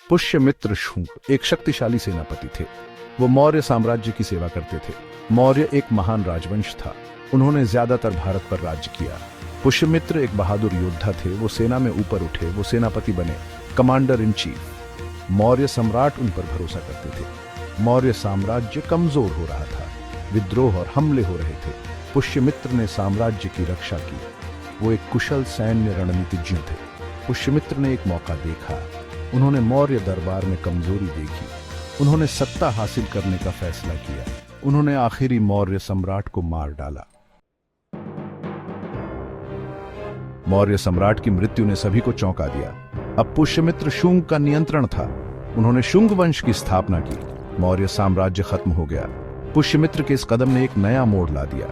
पुष्यमित्र शुंग एक शक्तिशाली सेनापति थे। वो मौर्य साम्राज्य की सेवा करते थे। मौर्य एक महान राजवंश था। उन्होंने ज्यादातर भारत पर राज्य किया। पुष्यमित्र एक बहादुर योद्धा थे। वो सेना में ऊपर उठे, वो सेनापति बने, कमांडर इन चीफ। मौर्य सम्राट उन पर भरोसा करते थे। मौर्य साम्राज्य कमजोर हो रहा था। विद्रोह और हमले हो रहे थे। पुष्यमित्र ने साम्राज्य की रक्षा की। वो एक कुशल सैन्य रणनीतिज्ञ थे। पुष्यमित्र ने एक मौका देखा। उन्होंने मौर्य दरबार में कमजोरी देखी। उन्होंने सत्ता हासिल करने का फैसला किया। उन्होंने आखिरी मौर्य सम्राट को मार डाला। मौर्य सम्राट की मृत्यु ने सभी को चौंका दिया। अब पुष्यमित्र शुंग का नियंत्रण था। उन्होंने शुंग वंश की स्थापना की। मौर्य साम्राज्य खत्म हो गया। पुष्यमित्र के इस कदम ने एक नया मोड़ ला दिया।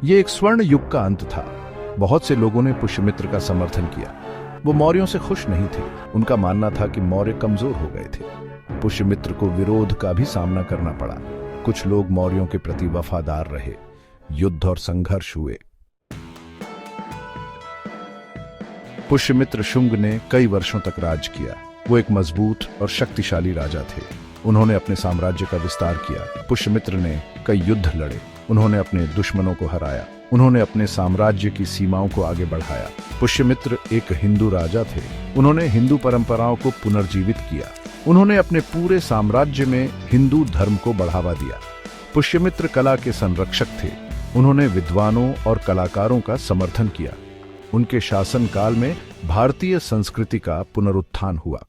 यह एक स्वर्ण युग का अंत था। बहुत से लोगों ने पुष्यमित्र का समर्थन किया। वो मौर्यों से खुश नहीं थे। उनका मानना था कि मौर्य कमजोर हो गए थे। पुष्यमित्र को विरोध का भी सामना करना पड़ा। कुछ लोग मौर्यों के प्रति वफादार रहे। युद्ध और संघर्ष हुए। पुष्यमित्र शुंग ने कई वर्षों तक राज किया। वो एक मजबूत और शक्तिशाली राजा थे। उन्होंने अपने साम्राज्य का विस्तार किया। पुष्यमित्र ने कई युद्ध लड़े। उन्होंने अपने दुश्मनों को हराया। उन्होंने अपने साम्राज्य की सीमाओं को आगे बढ़ाया। पुष्यमित्र एक हिंदू राजा थे। उन्होंने हिंदू परंपराओं को पुनर्जीवित किया। उन्होंने अपने पूरे साम्राज्य में हिंदू धर्म को बढ़ावा दिया। पुष्यमित्र कला के संरक्षक थे। उन्होंने विद्वानों और कलाकारों का समर्थन किया। उनके शासनकाल में भारतीय संस्कृति का पुनरुत्थान हुआ।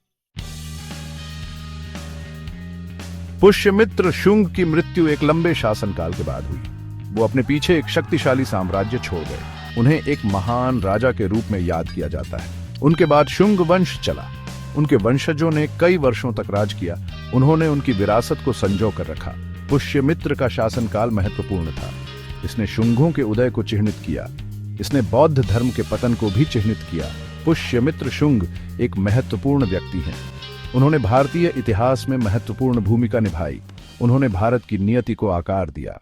पुष्यमित्र शुंग की मृत्यु एक लंबे शासनकाल के बाद हुई। वो अपने पीछे एक शक्तिशाली साम्राज्य छोड़ गए। उन्हें एक महान राजा के रूप में याद किया जाता है। उनके बाद शुंग वंश चला। उनके वंशजों ने कई वर्षों तक राज किया। उन्होंने उनकी विरासत को संजो कर रखा। पुष्यमित्र का शासनकाल महत्वपूर्ण था। इसने शुंगों के उदय को चिह्नित किया। इसने बौद्ध धर्म के पतन को भी चिह्नित किया। पुष्यमित्र शुंग एक महत्वपूर्ण व्यक्ति हैं। उन्होंने भारतीय इतिहास में महत्वपूर्ण भूमिका निभाई। उन्होंने भारत की नियति को आकार दिया।